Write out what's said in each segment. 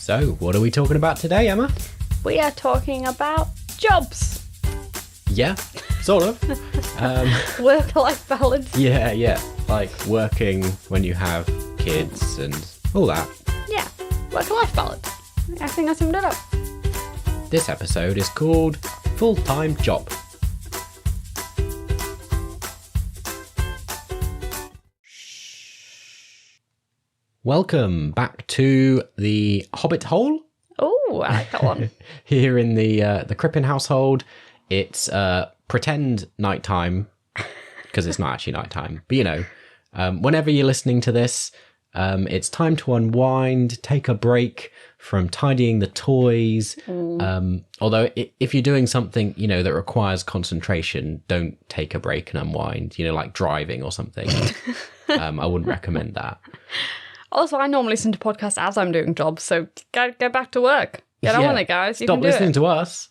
So, what are we talking about today, Emma? We are talking about jobs. Yeah, sort of. Work-life balance. Yeah. Like working when you have kids and all that. Yeah, work-life balance. I think I summed it up. This episode is called Full-Time Job. Welcome back to the Hobbit Hole. Oh, I like that one. Here in the Crippen household, it's pretend nighttime, because it's not actually nighttime. But you know, whenever you're listening to this, it's time to unwind, take a break from tidying the toys. Although if you're doing something, you know, that requires concentration, don't take a break and unwind, you know, like driving or something. I wouldn't recommend that. Also, I normally listen to podcasts as I'm doing jobs, so go back to work. Get on with it, guys. You Stop can do listening it. to us.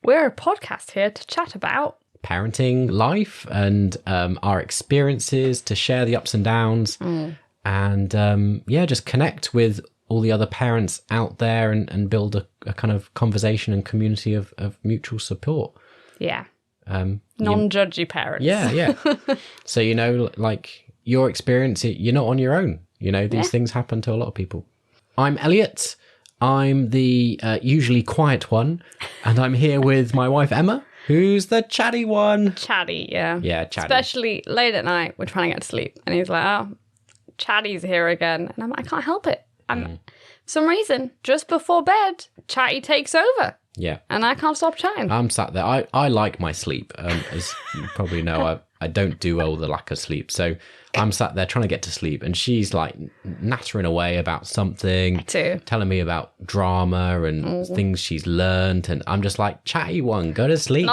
We're a podcast here to chat about parenting, life, and our experiences, to share the ups and downs. And just connect with all the other parents out there and build a kind of conversation and community of mutual support. Yeah. Non-judgy parents. Yeah. So, you know, like your experience, you're not on your own. You know, these things happen to a lot of people. I'm Elliot. I'm the usually quiet one. And I'm here with my wife, Emma, who's the chatty one. Chatty, yeah. Yeah, chatty. Especially late at night, we're trying to get to sleep. And he's like, oh, Chatty's here again. And I'm like, I can't help it. For some reason, just before bed, Chatty takes over. Yeah. And I can't stop chatting. I'm sat there. I like my sleep. As you probably know, I don't do well with the lack of sleep. So I'm sat there trying to get to sleep. And she's like nattering away about something. Too. Telling me about drama and things she's learned. And I'm just like, chatty one, go to sleep.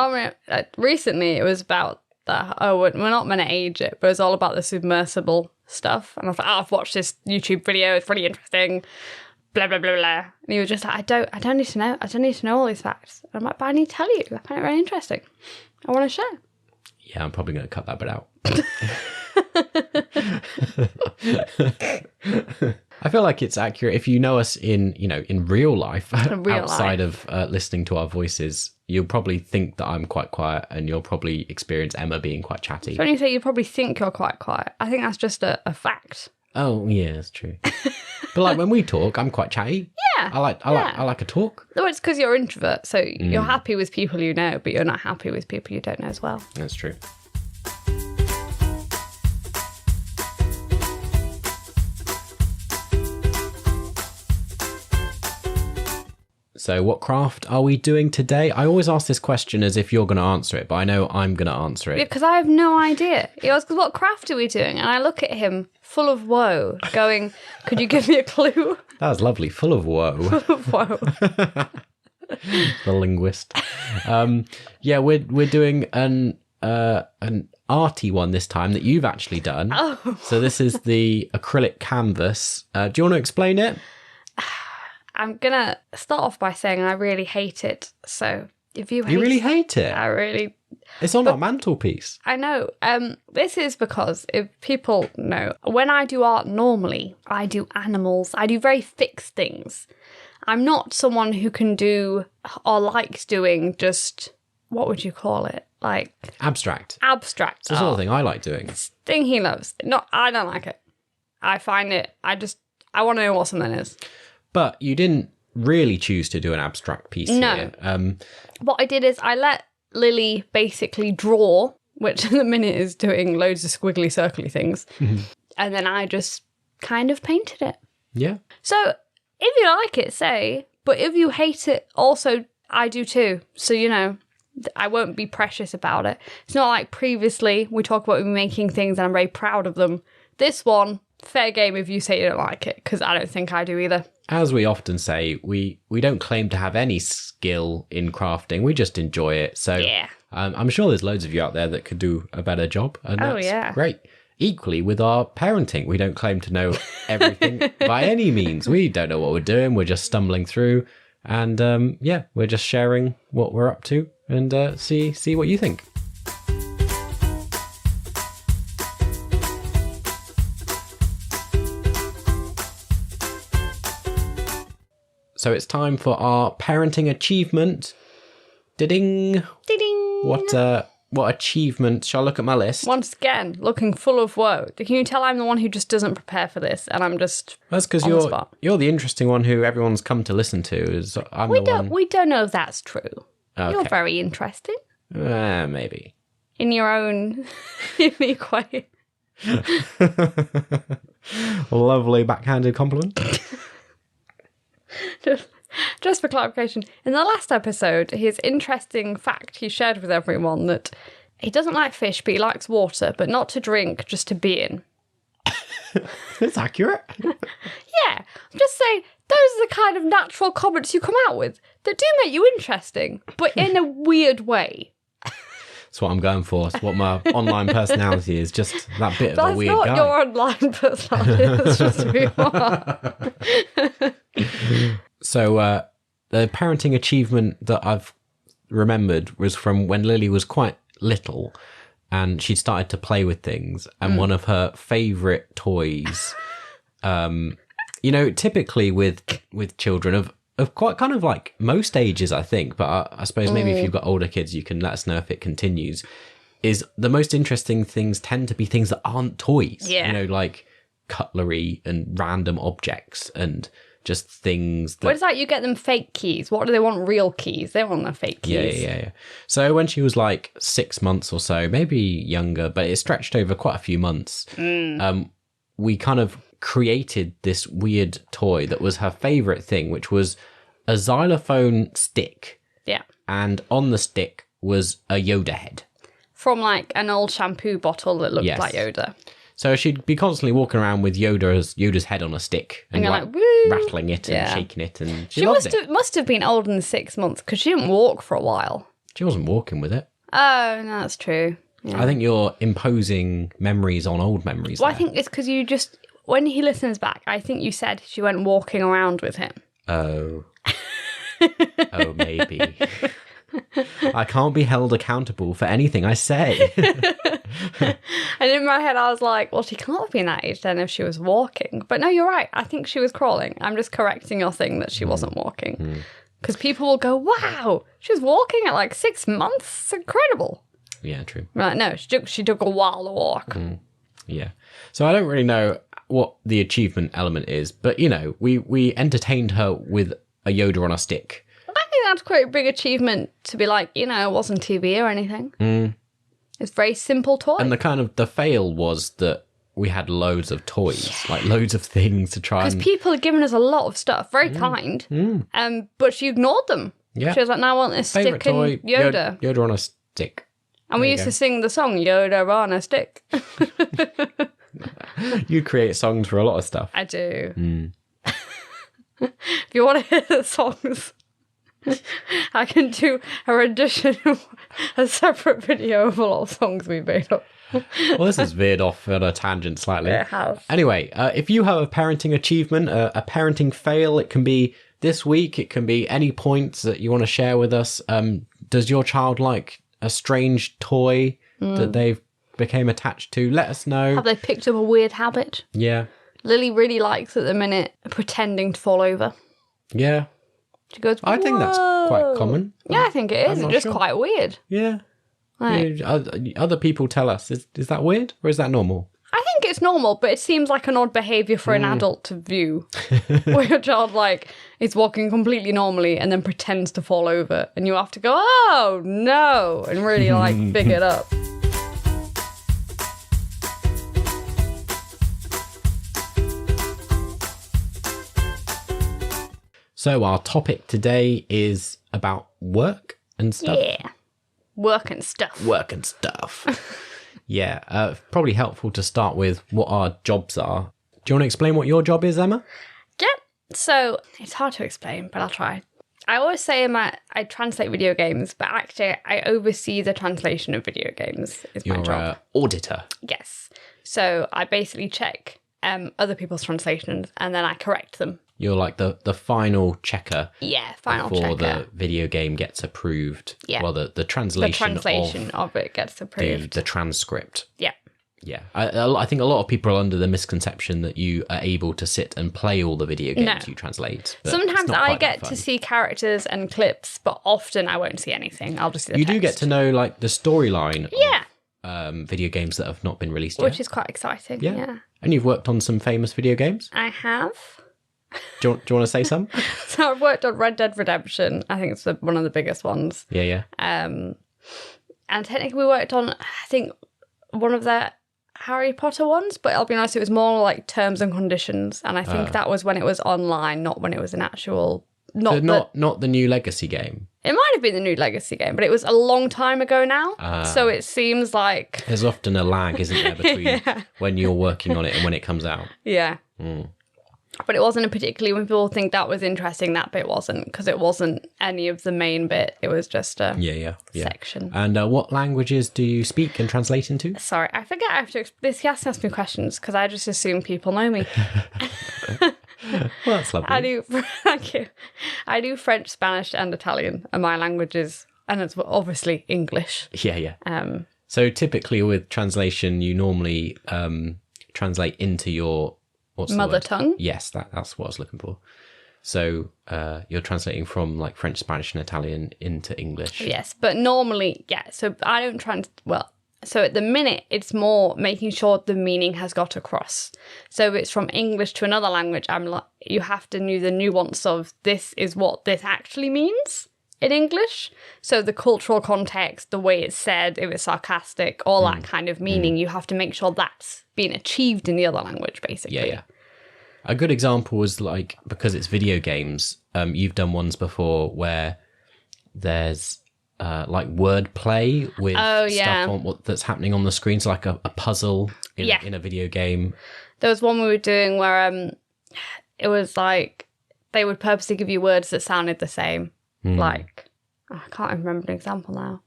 Recently, it was about we're not meant to age it, but it's all about the submersible stuff. And I was like, I've watched this YouTube video. It's really interesting. Blah, blah, blah, blah. And he was just like, I don't need to know. I don't need to know all these facts. And I'm like, but I need to tell you. I find it very interesting. I want to share. Yeah, I'm probably going to cut that bit out. I feel like it's accurate. If you know us in real life, outside of listening to our voices, you'll probably think that I'm quite quiet, and you'll probably experience Emma being quite chatty. When you say you probably think you're quite quiet, I think that's just a fact. Oh yeah, that's true. But like when we talk, I'm quite chatty. Yeah, I like a talk. No, it's because you're an introvert, so you're happy with people you know, but you're not happy with people you don't know as well. That's true. So what craft are we doing today? I always ask this question as if you're going to answer it, but I know I'm going to answer it. Because I have no idea. He asks, what craft are we doing? And I look at him full of woe, going, could you give me a clue? That was lovely. Full of woe. Full of woe. The linguist. We're doing an arty one this time that you've actually done. Oh. So this is the acrylic canvas. Do you want to explain it? I'm going to start off by saying I really hate it. So if you hate it... You really hate it? I really... It's on our mantelpiece. I know. This is because, if people know, when I do art normally, I do animals. I do very fixed things. I'm not someone who can do or likes doing just... What would you call it? Like... Abstract. Abstract. It's the sort of thing I like doing. Thing he loves. No, I don't like it. I find it... I want to know what something is. But you didn't really choose to do an abstract piece here. What I did is I let Lily basically draw, which at the minute is doing loads of squiggly, circly things. And then I just kind of painted it. Yeah. So if you like it, say. But if you hate it, also, I do too. So, you know, I won't be precious about it. It's not like previously we talk about making things and I'm very proud of them. This one, fair game if you say you don't like it, because I don't think I do either. As we often say, we don't claim to have any skill in crafting. We just enjoy it. So yeah. I'm sure there's loads of you out there that could do a better job. And that's great. Equally with our parenting, we don't claim to know everything by any means. We don't know what we're doing. We're just stumbling through. And we're just sharing what we're up to and see what you think. So it's time for our parenting achievement. Ding. Ding. What achievement? Shall I look at my list? Once again, looking full of woe. Can you tell I'm the one who just doesn't prepare for this, and I'm just That's because you're the interesting one who everyone's come to listen to. We don't know if that's true. Okay. You're very interesting. Maybe. In your own unique way. Lovely backhanded compliment. Just for clarification, in the last episode, his interesting fact he shared with everyone that he doesn't like fish, but he likes water, but not to drink, just to be in. It's accurate. Yeah, I'm just saying, those are the kind of natural comments you come out with that do make you interesting, but in a weird way. That's what I'm going for. It's what my online personality is, just that bit of a weird guy. That's not your online personality, that's just who you are. So the parenting achievement that I've remembered was from when Lily was quite little and she'd started to play with things, and one of her favourite toys, typically with children of quite kind of like most ages, I think, but I suppose maybe if you've got older kids, you can let us know if it continues, is the most interesting things tend to be things that aren't toys. Yeah. Like cutlery and random objects and just things that... What is that? You get them fake keys. What do they want? Real keys. They want the fake keys. Yeah. So when she was like 6 months or so, maybe younger, but it stretched over quite a few months, we kind of created this weird toy that was her favourite thing, which was a xylophone stick. Yeah. And on the stick was a Yoda head. From like an old shampoo bottle that looked like Yoda. So she'd be constantly walking around with Yoda's head on a stick and like rattling it and shaking it, and she loved it. Must have been older than 6 months because she didn't walk for a while. She wasn't walking with it. Oh, no, that's true. Yeah. I think you're imposing memories on old memories. Well, I think it's because you just, when he listens back, I think you said she went walking around with him. Oh. Oh, maybe. I can't be held accountable for anything I say. And in my head, I was like, well, she can't have been that age then if she was walking. But no, you're right. I think she was crawling. I'm just correcting your thing that she wasn't walking. Because people will go, wow, she was walking at like 6 months. It's incredible. Yeah, true. Right, no, she took a while to walk. Yeah. So I don't really know what the achievement element is, but, we entertained her with a Yoda on a stick. I think that's quite a big achievement to be like, it wasn't TV or anything. It's a very simple toy. And the fail was that we had loads of toys, like loads of things to try and... Because people had given us a lot of stuff, very kind, but she ignored them. Yeah. She was like, no, I want this Favourite stick toy, and Yoda. Yoda on a stick. And we used to sing the song, Yoda on a stick. You create songs for a lot of stuff. I do. If you want to hear the songs, I can do a rendition of a separate video of a lot of songs we made up. Well, this has veered off on a tangent slightly. It has. Anyway, if you have a parenting achievement, a parenting fail, it can be this week, it can be any points that you want to share with us. Does your child like a strange toy that they've became attached to? Let us know. Have they picked up a weird habit? Yeah. Lily really likes at the minute pretending to fall over. Yeah. She goes, I think that's quite common. Yeah, I think it is. It's just sure. quite weird. Yeah. Like, Other people tell us, is that weird or is that normal? I think it's normal, but it seems like an odd behaviour for an adult to view. Where your child is walking completely normally and then pretends to fall over, and you have to go, oh no, and really big it up. So our topic today is about work and stuff. Yeah. Work and stuff. Work and stuff. Yeah. Probably helpful to start with what our jobs are. Do you want to explain what your job is, Emma? Yeah. So it's hard to explain, but I'll try. I always say I translate video games, but actually I oversee the translation of video games is my job. You're auditor. Yes. So I basically check other people's translations and then I correct them. You're like the final checker. Yeah, final before checker. the video game gets approved. Yeah. Well, the translation of it gets approved. The transcript. Yeah. Yeah, I think a lot of people are under the misconception that you are able to sit and play all the video games you translate. But sometimes I get to see characters and clips, but often I won't see anything. I'll just see the You text. do get to know like the storyline Yeah. of video games that have not been released yet. Which is quite exciting. Yeah. And you've worked on some famous video games. I have. Do you want to say some? So I've worked on Red Dead Redemption. I think it's one of the biggest ones. Yeah. And technically we worked on, I think, one of the Harry Potter ones, but I'll be honest, it was more like terms and conditions, and I think that was when it was online, not when it was an actual... Not the new Legacy game. It might have been the new Legacy game, but it was a long time ago now, so it seems like... There's often a lag, isn't there, between when you're working on it and when it comes out. Yeah. But it wasn't a particularly, when people think that was interesting, that bit wasn't, because it wasn't any of the main bit. It was just a section. And what languages do you speak and translate into? Sorry, I forget I have to... This has to ask me questions, because I just assume people know me. Well, that's lovely. Thank you. I do French, Spanish and Italian are my languages, and it's obviously English. Yeah. So typically with translation, you normally translate into your... Mother tongue? Yes, that's what I was looking for. So you're translating from like French, Spanish and Italian into English. Yes, but normally, so I don't so at the minute, it's more making sure the meaning has got across. So if it's from English to another language, you have to know the nuance of this is what this actually means in English. So the cultural context, the way it's said, if it's sarcastic, all that kind of meaning, you have to make sure that's being achieved in the other language, basically. Yeah. A good example was like, because it's video games, you've done ones before where there's like wordplay with stuff that's happening on the screen. So like a puzzle in a video game. There was one we were doing where it was like they would purposely give you words that sounded the same. Like, I can't remember an example now.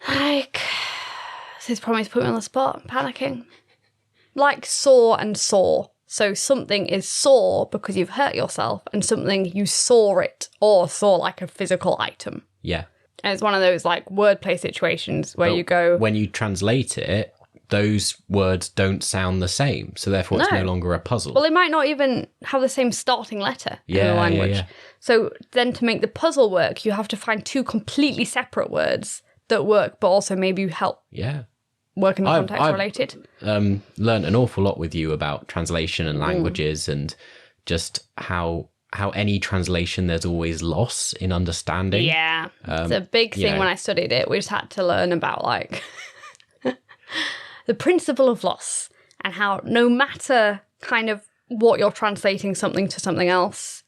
Like, this is probably to put me on the spot. I'm panicking. Like sore and sore. So something is sore because you've hurt yourself, and something you saw it, or saw like a physical item. Yeah. And it's one of those like wordplay situations where you go... When you translate it, those words don't sound the same. So therefore it's no longer a puzzle. Well, it might not even have the same starting letter in the language. Yeah. So then to make the puzzle work, you have to find two completely separate words that work, but also maybe help work in the context related. I've learned an awful lot with you about translation and languages and just how any translation there's always loss in understanding. Yeah. It's a big thing when I studied it. We just had to learn about like the principle of loss and how no matter kind of what you're translating something to something else,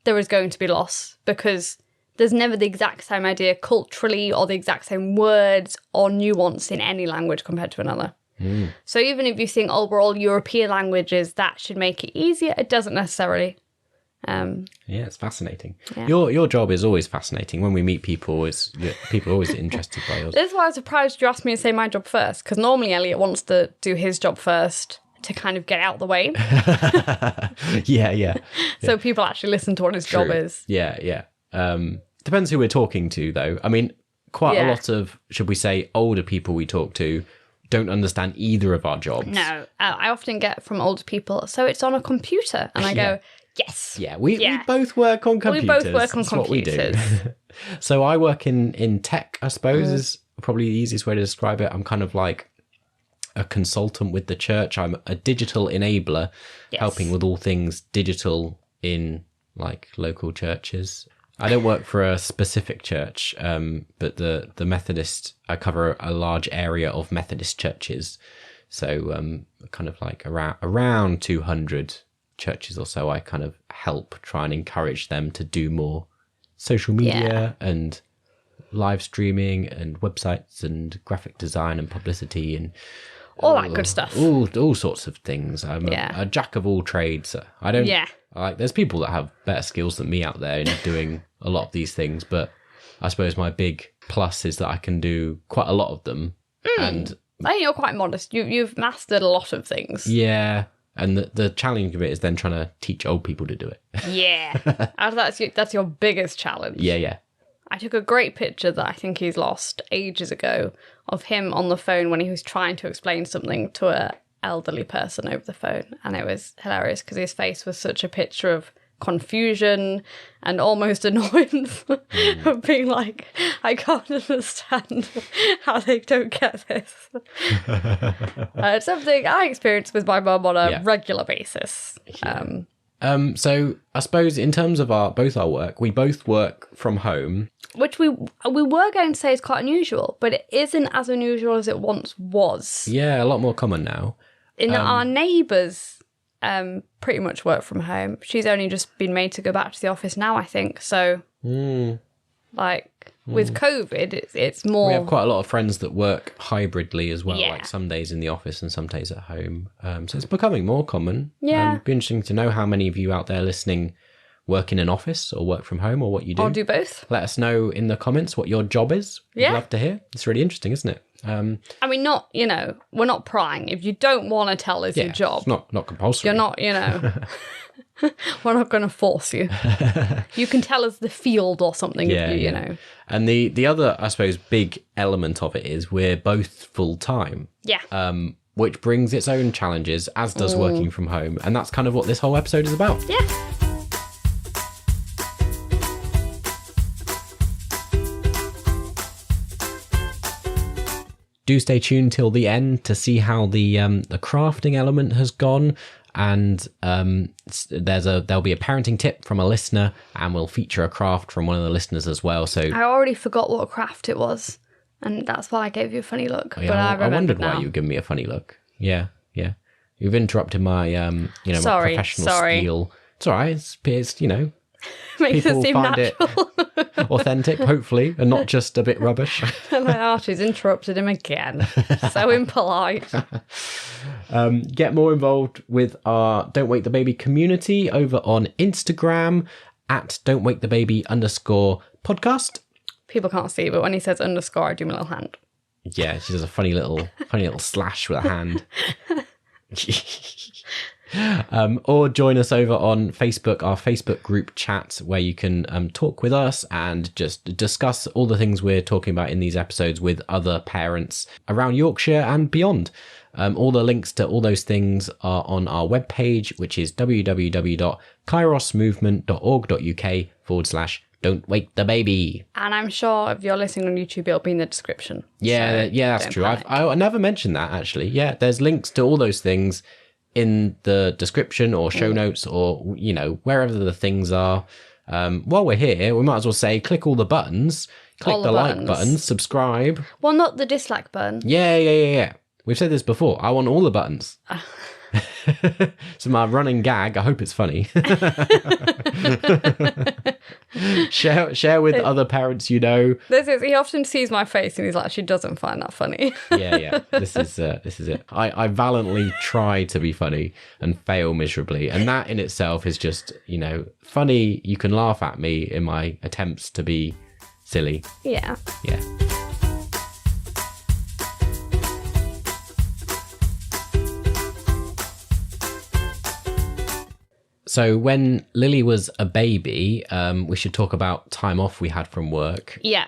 there is going to be loss because there's never the exact same idea culturally or the exact same words or nuance in any language compared to another. So even if you think, we're all European languages, that should make it easier, it doesn't necessarily. It's fascinating. Yeah. Your job is always fascinating. When we meet people, people are always interested by yours. This is why I was surprised you asked me to say my job first, because normally Elliot wants to do his job first to kind of get out the way. Yeah. So people actually listen to what his job is. Yeah. Depends who we're talking to, though. I mean, quite a lot of, should we say, older people we talk to don't understand either of our jobs. No, I often get from older people, so it's on a computer, and I go... Yes. Yeah, we both work on computers. We both work on That's computers. What we do. So I work in tech, I suppose, is probably the easiest way to describe it. I'm kind of like a consultant with the church. I'm a digital enabler, helping with all things digital in like local churches. I don't work for a specific church, but the Methodist, I cover a large area of Methodist churches. So kind of like around 200 churches or so, I kind of help try and encourage them to do more social media and live streaming and websites and graphic design and publicity and all that good stuff. All sorts of things. I'm a jack of all trades. I don't. Yeah. There's people that have better skills than me out there in doing a lot of these things, but I suppose my big plus is that I can do quite a lot of them. And I think you're quite modest. You've mastered a lot of things. Yeah. And the challenge of it is then trying to teach old people to do it. Yeah. That's your biggest challenge. Yeah. I took a great picture that I think he's lost ages ago of him on the phone when he was trying to explain something to a elderly person over the phone. And it was hilarious because his face was such a picture of confusion and almost annoyance of being like, I can't understand how they don't get this. It's something I experience with my mum on a regular basis. So I suppose in terms of both our work, we both work from home. Which we were going to say is quite unusual, but it isn't as unusual as it once was. Yeah, a lot more common now. Our neighbours pretty much work from home. She's only just been made to go back to the office now, I think. So, with COVID, it's more... We have quite a lot of friends that work hybridly as well, like some days in the office and some days at home. So it's becoming more common. Yeah. It'd be interesting to know how many of you out there listening work in an office or work from home or what you do. Or do both. Let us know in the comments what your job is. We'd love to hear. It's really interesting, isn't it? I mean, we're not prying. If you don't want to tell us your job... It's not compulsory. You're not, we're not going to force you. You can tell us the field or something if you know. And the other, I suppose, big element of it is we're both full-time. Yeah. Which brings its own challenges, as does working from home. And that's kind of what this whole episode is about. Yeah. Do stay tuned till the end to see how the crafting element has gone, and there'll be a parenting tip from a listener, and we'll feature a craft from one of the listeners as well. So I already forgot what craft it was, and that's why I gave you a funny look. Yeah, but I wondered now. why you were giving me a funny look. Yeah. You've interrupted my my professional skill. It's all right. It's Makes people it seem find natural. it authentic, hopefully, and not just a bit rubbish. And my Archie's interrupted him again. So impolite. Get more involved with our Don't Wake the Baby community over on Instagram at don'twakethebaby_podcast. People can't see, but when he says underscore, I do my little hand. Yeah, she does a funny little slash with a hand. Or join us over on Facebook, our Facebook group chat, where you can talk with us and just discuss all the things we're talking about in these episodes with other parents around Yorkshire and beyond. All the links to all those things are on our webpage, which is www.kairosmovement.org.uk/Don't Wake the Baby. And I'm sure if you're listening on YouTube, it'll be in the description. Yeah, so that's true. I never mentioned that, actually. Yeah, there's links to all those things in the description or show notes or, wherever the things are. While we're here, we might as well say, click all the buttons. Click the like button, subscribe. Well, not the dislike button. Yeah. We've said this before. I want all the buttons. So my running gag, I hope it's funny. Share with other parents you know. He often sees my face and he's like, she doesn't find that funny. Yeah. This is it. I valiantly try to be funny and fail miserably. And that in itself is just, funny. You can laugh at me in my attempts to be silly. Yeah. So when Lily was a baby, we should talk about time off we had from work. Yeah.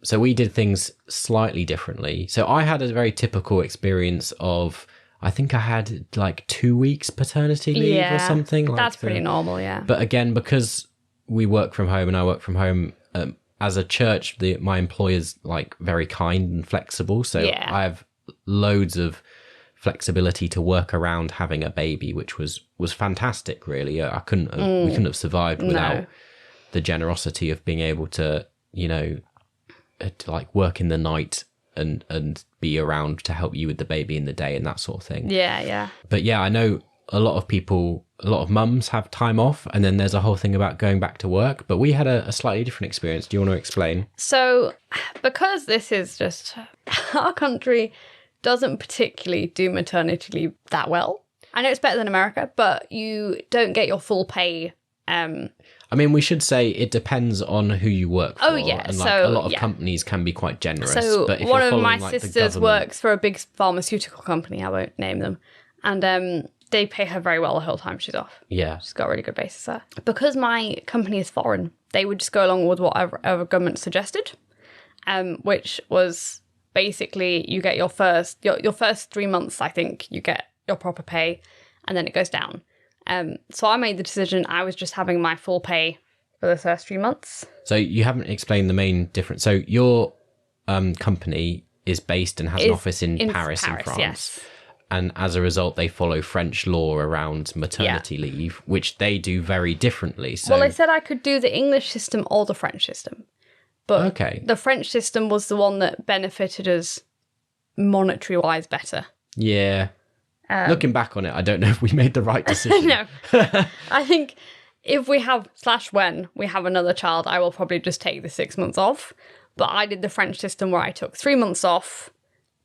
So we did things slightly differently. So I had a very typical experience of, I think I had like 2 weeks paternity leave or something. That's pretty normal, yeah. But again, because we work from home and I work from home, as a church, my employer's like very kind and flexible. So I have loads of flexibility to work around having a baby, which was fantastic, really. We couldn't have survived without the generosity of being able to, to like work in the night and be around to help you with the baby in the day and that sort of thing. Yeah. But yeah, I know a lot of mums have time off, and then there's a whole thing about going back to work. But we had a slightly different experience. Do you want to explain? So, because this is just our country doesn't particularly do maternity leave that well. I know it's better than America, but you don't get your full pay. I mean, we should say it depends on who you work for. Oh, yeah. And a lot of companies can be quite generous. So but one of my sisters works for a big pharmaceutical company. I won't name them. And they pay her very well the whole time she's off. Yeah. She's got a really good basis there. Because my company is foreign, they would just go along with whatever government suggested, which was basically you get your first 3 months, I think, you get your proper pay, and then it goes down. So I made the decision I was just having my full pay for the first 3 months. So you haven't explained the main difference. So your company is based and has an office in Paris, in France. Yes. And as a result, they follow French law around maternity leave, which they do very differently. So, well, they said I could do the English system or the French system. But the French system was the one that benefited us monetary-wise better. Yeah. Looking back on it, I don't know if we made the right decision. No. I think if we have when we have another child, I will probably just take the 6 months off. But I did the French system where I took 3 months off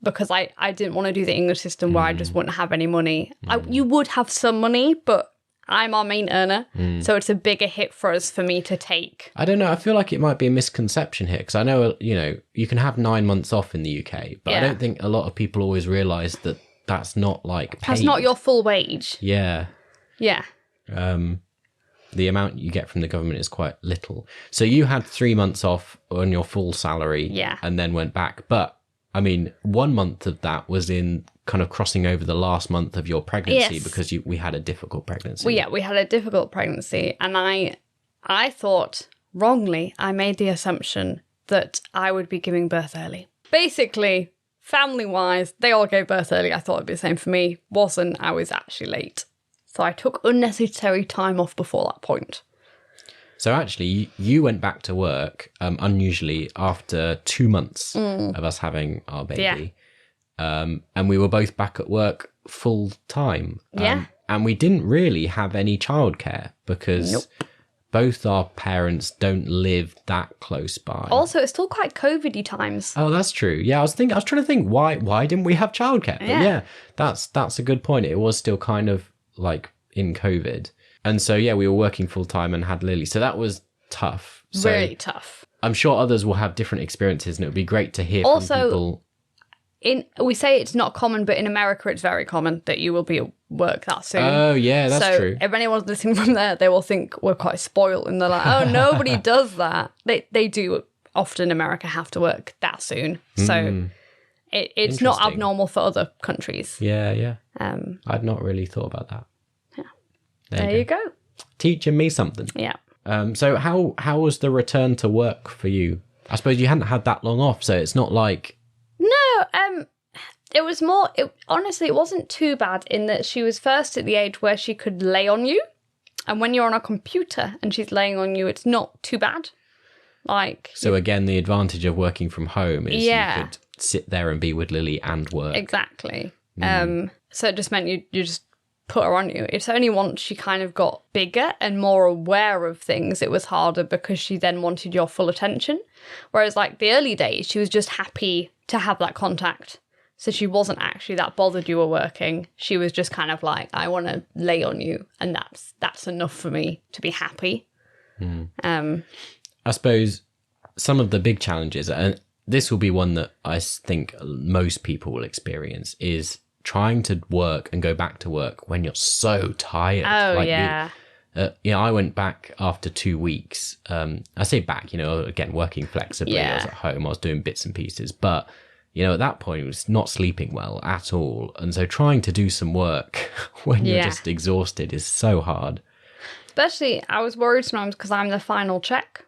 because I didn't want to do the English system where I just wouldn't have any money. You would have some money, but I'm our main earner. So it's a bigger hit for me to take. I don't know. I feel like it might be a misconception here because I know, you can have 9 months off in the UK, but I don't think a lot of people always realise that that's not like paid. That's not your full wage. Yeah. Yeah. The amount you get from the government is quite little. So you had 3 months off on your full salary and then went back. But, 1 month of that was in kind of crossing over the last month of your pregnancy because we had a difficult pregnancy. Well, we had a difficult pregnancy. And I thought, wrongly, I made the assumption that I would be giving birth early. Basically, family-wise, they all gave birth early. I thought it'd be the same for me. Wasn't. I was actually late. So I took unnecessary time off before that point. So actually, you went back to work unusually after 2 months of us having our baby. And we were both back at work full time. And we didn't really have any childcare because both our parents don't live that close by. Also, it's still quite COVID-y times. Oh, that's true. Yeah, I was trying to think why didn't we have childcare? But yeah, that's a good point. It was still kind of like in COVID. And so, we were working full time and had Lily. So that was tough. So really tough. I'm sure others will have different experiences and it would be great to hear from people. We say it's not common, but in America it's very common that you will be at work that soon. Oh, yeah, that's true. So if anyone's listening from there, they will think we're quite spoiled and they're like, oh, nobody does that. They do often in America have to work that soon. So it's not abnormal for other countries. Yeah. I'd not really thought about that. Yeah. There you go. Teaching me something. Yeah. So how was the return to work for you? I suppose you hadn't had that long off, so it's not like... No, it was more... honestly, it wasn't too bad in that she was first at the age where she could lay on you. And when you're on a computer and she's laying on you, it's not too bad. So again, the advantage of working from home is you could sit there and be with Lily and work. Exactly. So it just meant you just put her on you. It's only once she kind of got bigger and more aware of things, it was harder because she then wanted your full attention. Whereas the early days, she was just happy to have that contact. So she wasn't actually that bothered you were working. She was just kind of like, I want to lay on you. And that's enough for me to be happy. I suppose some of the big challenges, and this will be one that I think most people will experience, is trying to work and go back to work when you're so tired. Oh, yeah. I went back after 2 weeks. I say back, again, working flexibly. I was at home. I was doing bits and pieces. But, at that point, it was not sleeping well at all. And so trying to do some work when you're just exhausted is so hard. Especially, I was worried sometimes because I'm the final check.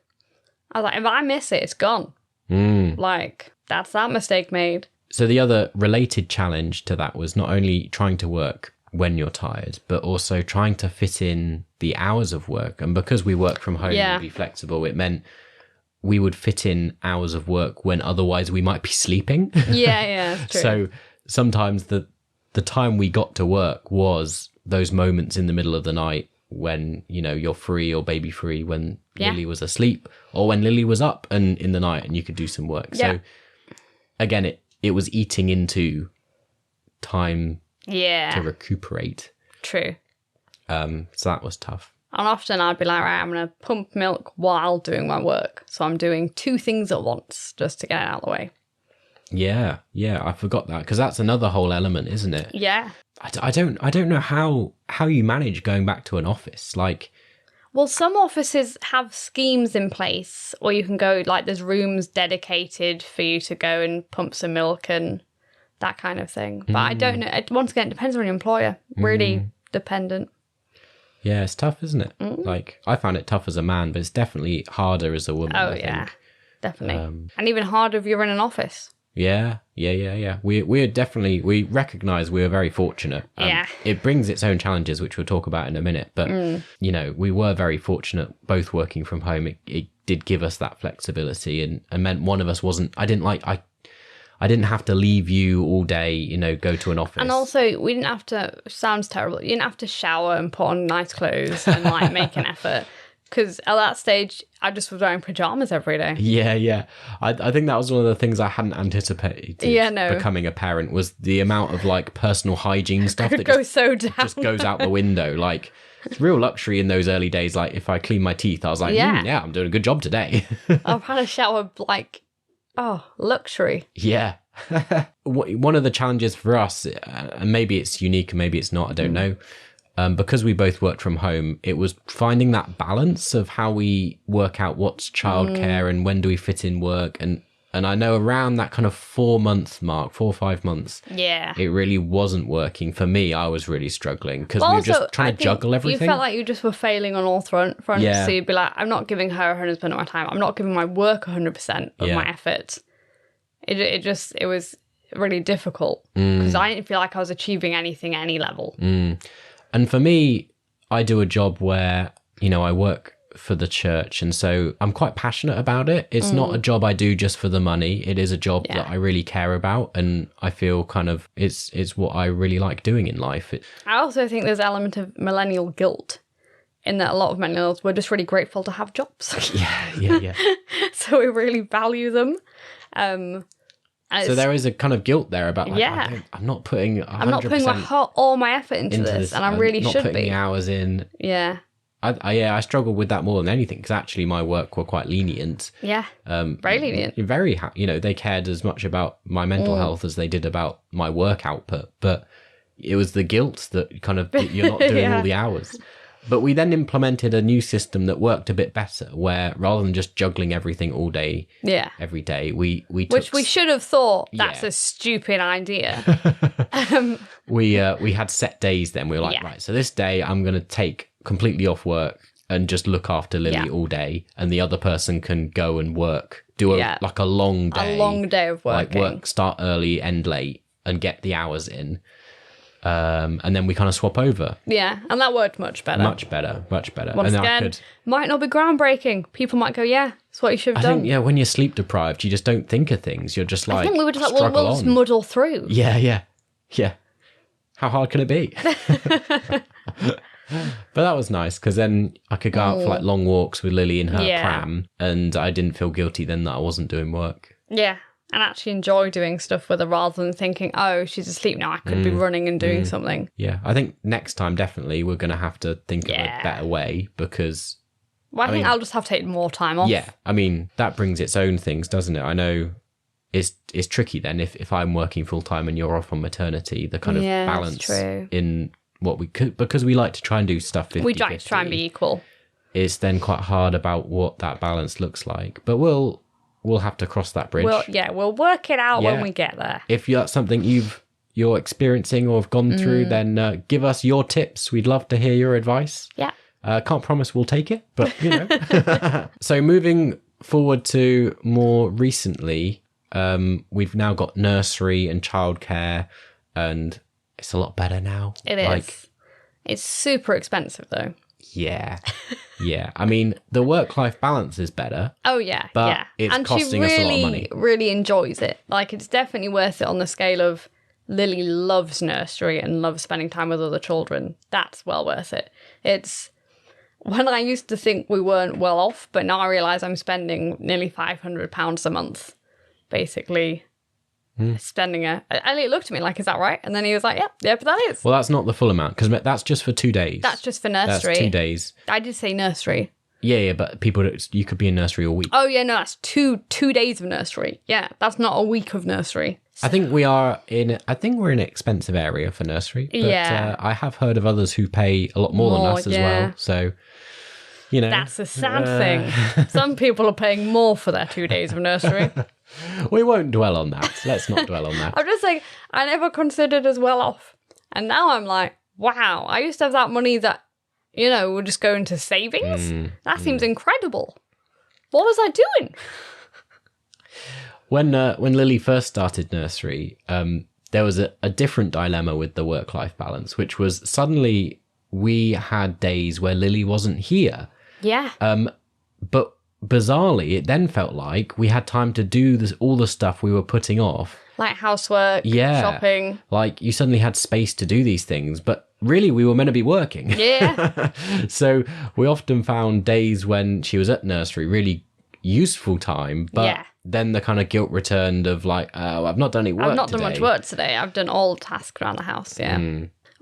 I was like, if I miss it, it's gone. That's that mistake made. So the other related challenge to that was not only trying to work when you're tired, but also trying to fit in the hours of work. And because we work from home and be flexible, it meant we would fit in hours of work when otherwise we might be sleeping. Yeah, true. So sometimes the time we got to work was those moments in the middle of the night when, you're free or baby free, when Lily was asleep or when Lily was up and in the night and you could do some work. So again, it was eating into time to recuperate. True. So that was tough. And often I'd be like, right, I'm going to pump milk while doing my work. So I'm doing 2 things at once just to get it out of the way. Yeah, I forgot that, because that's another whole element, isn't it? Yeah. I don't know how you manage going back to an office. Like, Well, some offices have schemes in place, or you can go, like, there's rooms dedicated for you to go and pump some milk and that kind of thing. But I don't know. Once again, it depends on your employer. Really dependent. yeah, it's tough, isn't it? Like, I found it tough as a man, but it's definitely harder as a woman. Oh, I yeah, think. definitely. And even harder if you're in an office. Yeah. We recognise we are very fortunate. Yeah. It brings its own challenges, which we'll talk about in a minute. But, you know, we were very fortunate both working from home. It did give us that flexibility and meant one of us wasn't, I didn't have to leave you all day, you know, go to an office. And also, we didn't have to, sounds terrible, you didn't have to shower and put on nice clothes and, like, make an effort. Because at that stage, I just was wearing pajamas every day. Yeah. I think that was one of the things I hadn't anticipated becoming a parent, was the amount of, like, personal hygiene stuff that just goes out the window. Like, it's real luxury in those early days. Like, if I clean my teeth, I was like, yeah, I'm doing a good job today. I've had a shower, like, luxury. Yeah. One of the challenges for us, and maybe it's unique and maybe it's not, I don't know, because we both worked from home, it was finding that balance of how we work out what's childcare and when do we fit in work. And I know around that kind of 4 or 5 months, it really wasn't working. For me, I was really struggling because we were just trying to juggle everything. You felt like you just were failing on all fronts. Yeah. So you'd be like, I'm not giving her 100% of my time. I'm not giving my work 100% of my effort. It was really difficult because I didn't feel like I was achieving anything at any level. And for me, I do a job where, you know, I work for the church, and so I'm quite passionate about it. It's not a job I do just for the money. It is a job that I really care about, and I feel kind of it's what I really like doing in life. I also think there's an element of millennial guilt in that a lot of millennials were just really grateful to have jobs. Yeah. So we really value them. So there is a kind of guilt there about, like, I'm not putting 100% all my effort into this, and I really should be. Not putting the hours in. Yeah. I struggled with that more than anything, because actually my work were quite lenient. Yeah. Very lenient. You know, they cared as much about my mental health as they did about my work output. But it was the guilt that kind of, you're not doing all the hours. But we then implemented a new system that worked a bit better, where rather than just juggling everything all day, every day, we took... Which we should have thought, that's a stupid idea. We had set days then. We were like, right, so this day I'm going to take completely off work and just look after Lily all day, and the other person can go and work, do a long day. A long day of working. Like start early, end late, and get the hours in. And then we kind of swap over. Yeah, and that worked much better. Much better. Once again, might not be groundbreaking. People might go, yeah, it's what you should have done. I think, when you're sleep deprived, you just don't think of things. You're just like, I think we were just like, we'll just muddle through. Yeah. How hard can it be? But that was nice, because then I could go out for like long walks with Lily in her pram, and I didn't feel guilty then that I wasn't doing work. Yeah. And actually enjoy doing stuff with her rather than thinking, oh, she's asleep now, I could be running and doing something. Yeah, I think next time, definitely, we're going to have to think of a better way, because... Well, I think I'll just have to take more time off. Yeah, I mean, that brings its own things, doesn't it? I know it's tricky then if I'm working full-time and you're off on maternity, the kind of balance in what we could... Because we like to try and do stuff 50-50. We like to try and be equal. It's then quite hard about what that balance looks like. But we'll have to cross that bridge. We'll work it out when we get there. If that's something you're experiencing or have gone through, then give us your tips. We'd love to hear your advice. Yeah. Can't promise we'll take it, but you know. So moving forward to more recently, we've now got nursery and childcare, and it's a lot better now. It is. It's super expensive though. Yeah. I mean, the work-life balance is better. Oh, yeah. But it's costing us a lot of money. And she really enjoys it. Like, it's definitely worth it on the scale of Lily loves nursery and loves spending time with other children. That's well worth it. It's when I used to think we weren't well off, but now I realise I'm spending nearly £500 a month, basically. Spending Elliot looked at me like, is that right? And then he was like, yeah, but that is. Well, that's not the full amount, because that's just for 2 days. That's just for nursery. That's 2 days. I did say nursery. Yeah, but you could be in nursery all week. Oh, yeah, no, that's two days of nursery. Yeah, that's not a week of nursery. I think we're in an expensive area for nursery. But Yeah. I have heard of others who pay a lot more than us as well. So, you know. That's a sad thing. Some people are paying more for their 2 days of nursery. We won't dwell on that. Let's not dwell on that. I'm just like, I never considered as well off. And now I'm like, wow, I used to have that money that, would just go into savings. That seems incredible. What was I doing? When Lily first started nursery, there was a different dilemma with the work-life balance, which was suddenly we had days where Lily wasn't here. Yeah. But bizarrely, it then felt like we had time to do all the stuff we were putting off. Like housework, shopping. Like you suddenly had space to do these things, but really we were meant to be working. Yeah. So we often found days when she was at nursery really useful time, but then the kind of guilt returned of like, oh, I've not done any work I've not today. done much work today. I've done all tasks around the house,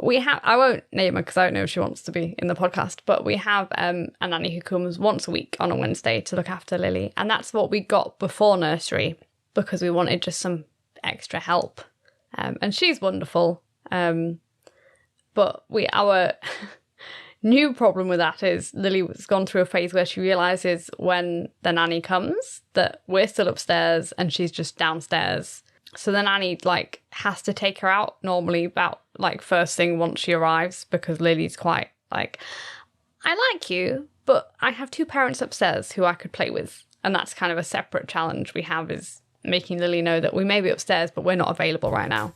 We have, I won't name her because I don't know if she wants to be in the podcast, but we have a nanny who comes once a week on a Wednesday to look after Lily. And that's what we got before nursery because we wanted just some extra help. And she's wonderful. But our new problem with that is Lily has gone through a phase where she realises when the nanny comes that we're still upstairs and she's just downstairs. So the nanny has to take her out normally about first thing once she arrives because Lily's quite I like you, but I have two parents upstairs who I could play with. And that's kind of a separate challenge we have is making Lily know that we may be upstairs, but we're not available right now.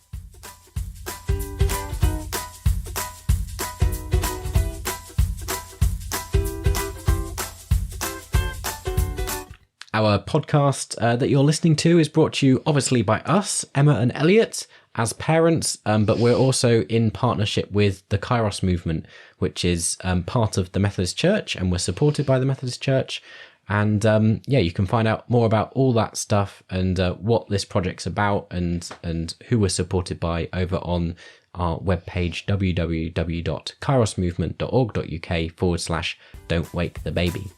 Our podcast that you're listening to is brought to you obviously by us, Emma and Elliot, as parents, but we're also in partnership with the Kairos movement, which is part of the Methodist Church, and we're supported by the Methodist Church. And you can find out more about all that stuff and what this project's about and who we're supported by over on our webpage, www.kairosmovement.org.uk/Don't Wake the Baby.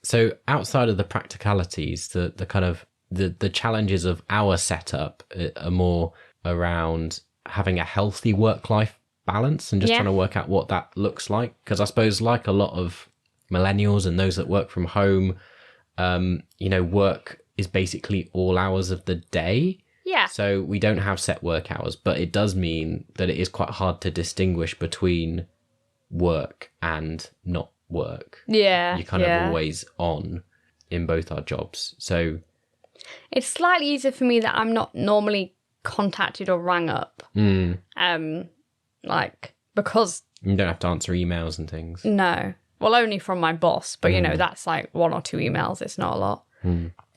So outside of the practicalities, the kind of the challenges of our setup are more around having a healthy work-life balance and just trying to work out what that looks like. Because I suppose like a lot of millennials and those that work from home, work is basically all hours of the day. Yeah. So we don't have set work hours, but it does mean that it is quite hard to distinguish between work and not work. Yeah. You're kind of always on in both our jobs. So it's slightly easier for me that I'm not normally contacted or rang up. Because you don't have to answer emails and things. No. Well, only from my boss, but that's like 1 or 2 emails. It's not a lot.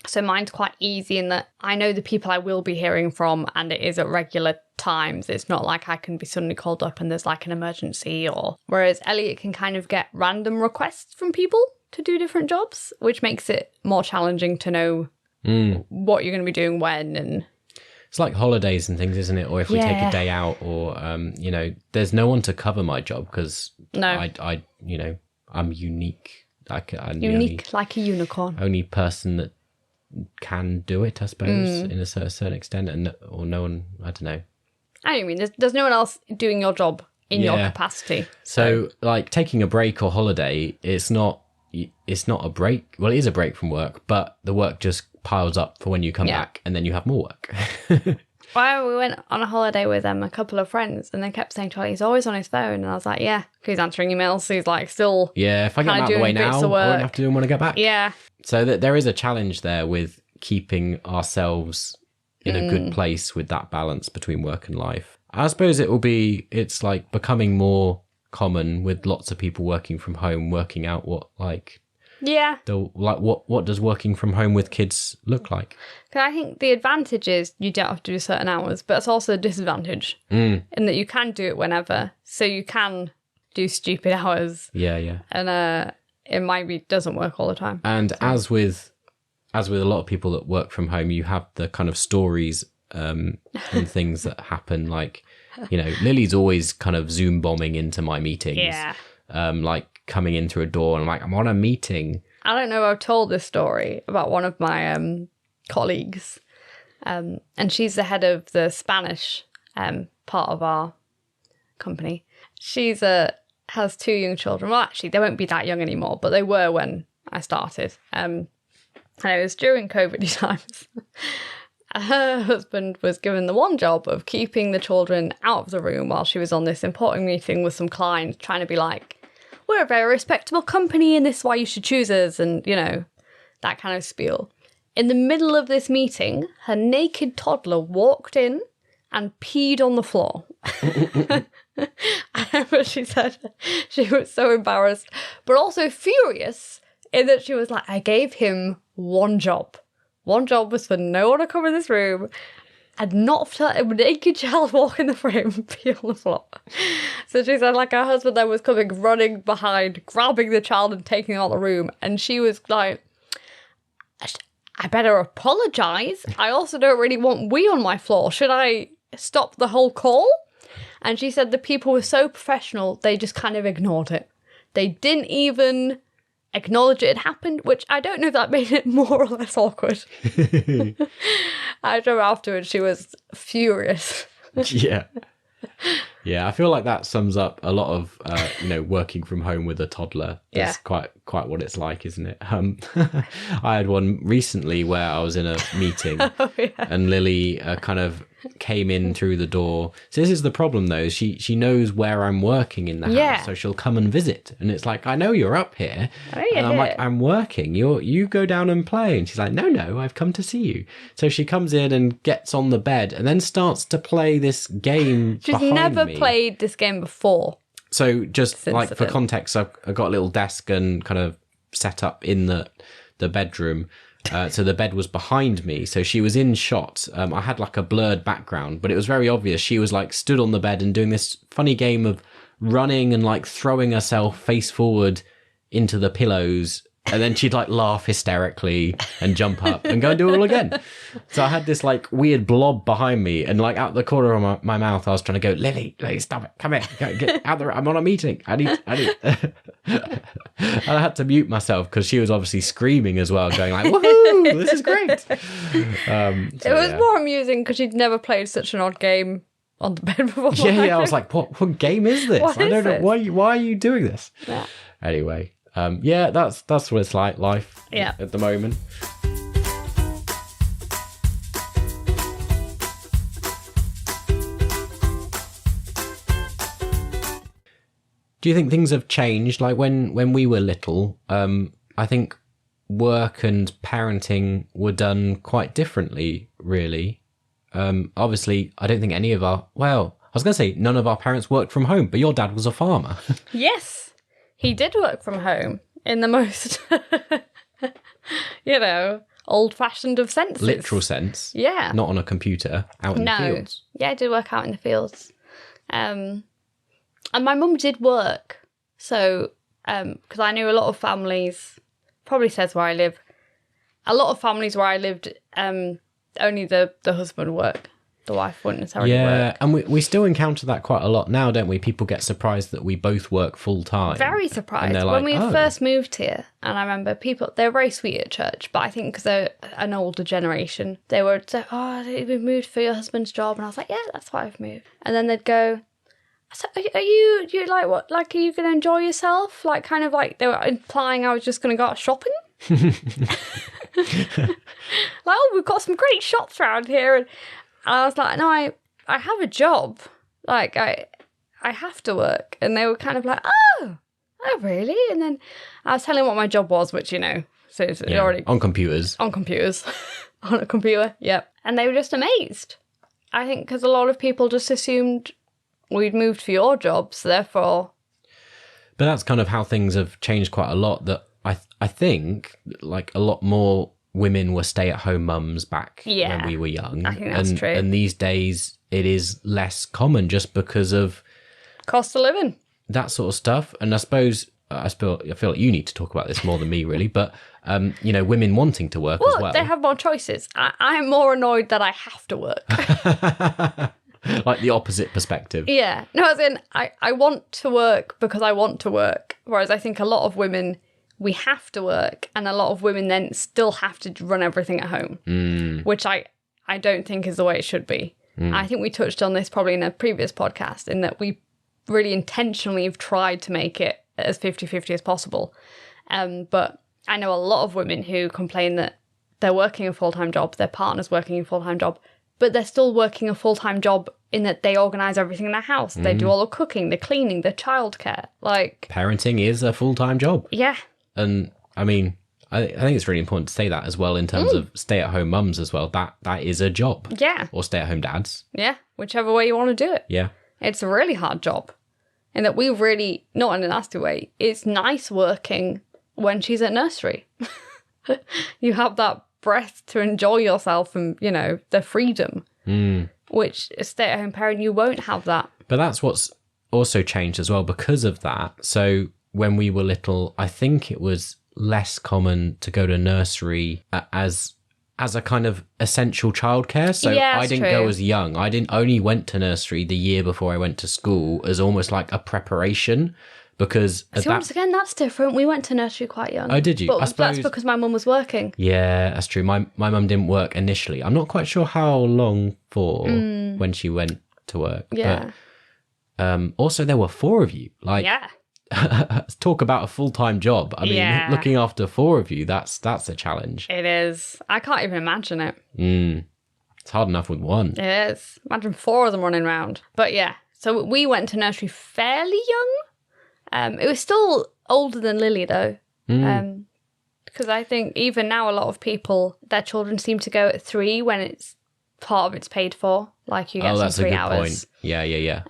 So mine's quite easy in that I know the people I will be hearing from and it is at regular times. It's not like I can be suddenly called up and there's like an emergency whereas Elliot can kind of get random requests from people to do different jobs, which makes it more challenging to know what you're going to be doing when. And it's like holidays and things, isn't it? Or if we take a day out or, there's no one to cover my job because I'm unique. Like a unicorn. Only person that can do it, I suppose, in a certain extent, or no one, I don't know. I mean, there's no one else doing your job in your capacity. So, like taking a break or holiday, it's not a break. Well, it is a break from work, but the work just piles up for when you come back, and then you have more work. Well, we went on a holiday with a couple of friends, and they kept saying to me, he's always on his phone. And I was like, yeah, he's answering emails. So he's like still. Yeah, if I get him out of the way now, I won't have to do them when I get back. Yeah. So there is a challenge there with keeping ourselves in a good place with that balance between work and life. I suppose it's like becoming more common with lots of people working from home, working out what what does working from home with kids look like? Because I think the advantage is you don't have to do certain hours, but it's also a disadvantage in that you can do it whenever. So you can do stupid hours. Yeah. And it doesn't work all the time. And as with a lot of people that work from home, you have the kind of stories and things that happen. Like, you know, Lily's always kind of Zoom bombing into my meetings. Yeah. Like coming in through a door and I'm like, I'm on a meeting. I don't know if I've told this story about one of my colleagues. And she's the head of the Spanish part of our company. She's has 2 young children. Well, actually, they won't be that young anymore, but they were when I started. And it was during COVID times. Her husband was given the one job of keeping the children out of the room while she was on this important meeting with some clients, trying to be like, we're a very respectable company and this is why you should choose us, and, you know, that kind of spiel. In the middle of this meeting, her naked toddler walked in and peed on the floor. I remember she said she was so embarrassed, but also furious in that she was like, I gave him one job. One job was for no one to come in this room and not to let a naked child walk in the room and pee on the floor. So she said, like, her husband then was coming running behind, grabbing the child and taking it out of the room. And she was like, I better apologise. I also don't really want wee on my floor. Should I stop the whole call? And she said the people were so professional, they just kind of ignored it. They didn't even acknowledge it had happened, which I don't know if that made it more or less awkward. I drove afterwards, she was furious. Yeah. Yeah, I feel like that sums up a lot of, you know, working from home with a toddler. That's quite what it's like, isn't it? I had one recently where I was in a meeting and Lily kind of came in through the door. So this is the problem, though. She knows where I'm working in the house, so she'll come and visit. And it's like, I know you're up here. And I'm like, I'm working. You go down and play. And she's like, no, I've come to see you. So she comes in and gets on the bed and then starts to play this game. She's never played this game before. So just like for context, I've got a little desk and kind of set up in the bedroom. So the bed was behind me. So she was in shot. I had like a blurred background, but it was very obvious. She was like stood on the bed and doing this funny game of running and like throwing herself face forward into the pillows. And then she'd like laugh hysterically and jump up and go and do it all again. So I had this like weird blob behind me, and like out the corner of my mouth, I was trying to go, Lily, stop it. Come here. Get out there. I'm on a meeting. I need. And I had to mute myself because she was obviously screaming as well, going like, woohoo, this is great. It was more amusing because she'd never played such an odd game on the bed before. Yeah. I was like, what game is this? I don't know. Why are you doing this? Yeah. Anyway. Yeah, that's what it's like, life at the moment. Do you think things have changed? Like when we were little, I think work and parenting were done quite differently, really. Obviously, I don't think any of I was going to say none of our parents worked from home, but your dad was a farmer. Yes. He did work from home in the most, old-fashioned of senses. Literal sense. Yeah. Not on a computer, out in the fields. Yeah, I did work out in the fields. And my mum did work. So, because I knew a lot of families, probably says where I live, a lot of families where I lived, only the husband worked. The wife wouldn't necessarily work. Yeah, and we still encounter that quite a lot now, don't we? People get surprised that we both work full time. Very surprised. When we first moved here, and I remember they're very sweet at church, but I think because they're an older generation, they would say, we've moved for your husband's job. And I was like, yeah, that's why I've moved. And then they'd go, so are you like, what, like, are you going to enjoy yourself? Like, kind of like they were implying I was just going to go out shopping. Like, we've got some great shops around here. And I was like, no, I have a job. Like, I have to work. And they were kind of like, oh, really? And then I was telling them what my job was, which, so it's already... On computers. On computers. On a computer, yep. And they were just amazed. I think because a lot of people just assumed we'd moved for your job, so therefore... But that's kind of how things have changed quite a lot. That I think, like, a lot more women were stay-at-home mums back when we were young. I think that's true. And these days, it is less common just because of... Cost of living. That sort of stuff. And I suppose I feel like you need to talk about this more than me, really. But women wanting to work as well. They have more choices. I'm more annoyed that I have to work. Like the opposite perspective. Yeah. No, as in, I want to work because I want to work. Whereas I think a lot of women, we have to work, and a lot of women then still have to run everything at home, which I don't think is the way it should be. I think we touched on this probably in a previous podcast, in that we really intentionally have tried to make it as 50-50 as possible. But I know a lot of women who complain that they're working a full-time job, their partner's working a full-time job, but they're still working a full-time job in that they organise everything in their house. They do all the cooking, the cleaning, the childcare. Like, parenting is a full-time job. Yeah. And I mean, I think it's really important to say that as well in terms of stay-at-home mums as well. That is a job. Yeah. Or stay-at-home dads. Yeah, whichever way you want to do it. Yeah. It's a really hard job. And that we really, not in a nasty way, it's nice working when she's at nursery. You have that breath to enjoy yourself and, the freedom. Which a stay-at-home parent, you won't have that. But that's what's also changed as well because of that. So when we were little, I think it was less common to go to nursery as a kind of essential childcare. So yeah, I didn't go as young. I only went to nursery the year before I went to school as almost like a preparation. Because once again, that's different. We went to nursery quite young. Oh, did you? But I suppose that's because my mum was working. Yeah, that's true. My mum didn't work initially. I'm not quite sure how long for when she went to work. Yeah. But also, there were 4 of you. Like, yeah. Talk about a full-time job. I mean, looking after 4 of you, that's a challenge. It is. I can't even imagine it. It's hard enough with 1. It is. Imagine 4 of them running around. But yeah, so we went to nursery fairly young. It was still older than Lily, though. Because I think even now a lot of people, their children seem to go at 3 when it's part of it's paid for. Like you get some 3 hours. Point. Yeah.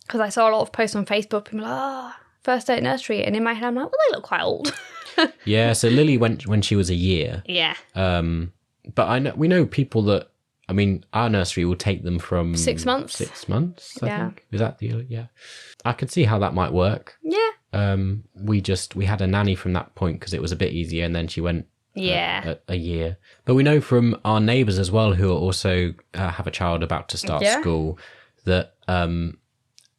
Because I saw a lot of posts on Facebook, people like, first day at nursery. And in my head, I'm like, well, they look quite old. Yeah, so Lily went when she was a year. Yeah. But we know people that, I mean, our nursery will take them from 6 months. 6 months, I think. Is that the, yeah. I could see how that might work. Yeah. We had a nanny from that point because it was a bit easier, and then she went a year. But we know from our neighbours as well, who are also have a child about to start school, that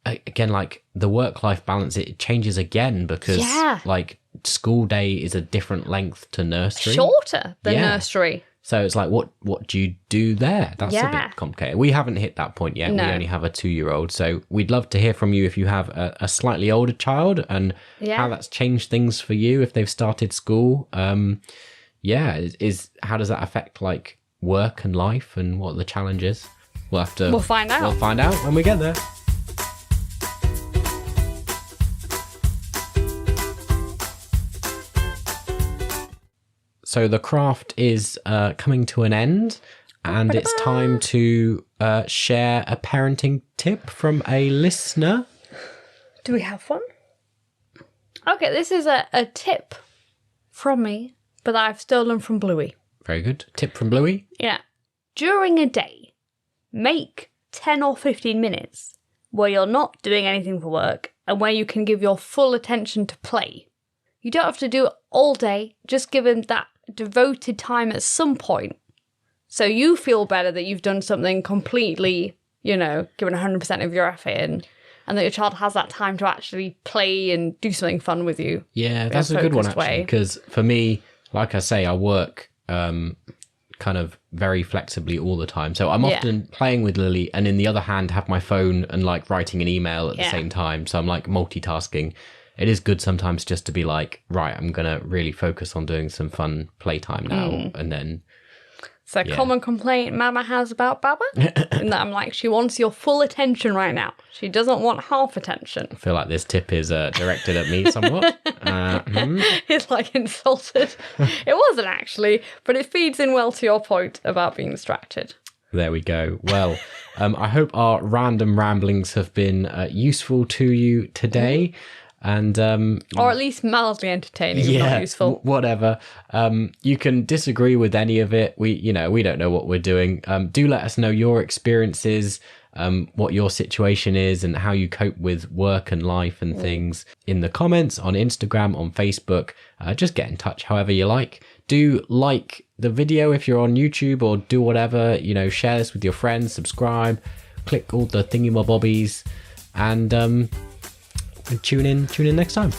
again, like the work-life balance, it changes again because like school day is a different length to nursery. Shorter than nursery. So it's like, what do you do there? That's a bit complicated. We haven't hit that point yet. No. We only have a 2-year-old. So we'd love to hear from you if you have a slightly older child and how that's changed things for you if they've started school. How does that affect like work and life and what the challenge is? We'll find out. We'll find out when we get there. So the craft is coming to an end, and it's time to share a parenting tip from a listener. Do we have one? Okay, this is a tip from me, but I've stolen from Bluey. Very good. Tip from Bluey? Yeah. During a day, make 10 or 15 minutes where you're not doing anything for work and where you can give your full attention to play. You don't have to do it all day, just give them that devoted time at some point. So you feel better that you've done something completely, given 100% of your effort in, and that your child has that time to actually play and do something fun with you. Yeah, that's a good one, actually, because for me, like I say, I work kind of very flexibly all the time. So I'm often playing with Lily and in the other hand have my phone and like writing an email at the same time. So I'm like multitasking. It is good sometimes just to be like, right, I'm going to really focus on doing some fun playtime now. And then... So common complaint Mama has about Baba, and that I'm like, she wants your full attention right now. She doesn't want half attention. I feel like this tip is directed at me somewhat. It's like insulted. It wasn't actually, but it feeds in well to your point about being distracted. There we go. Well, I hope our random ramblings have been useful to you today. and or at least mildly entertaining, if not useful. Whatever. You can disagree with any of it. We don't know what we're doing. Do let us know your experiences, what your situation is, and how you cope with work and life and things in the comments on Instagram, on Facebook. Just get in touch however you like. Do like the video if you're on YouTube, or do whatever, share this with your friends, subscribe, click all the thingy-mabobbies, and tune in next time.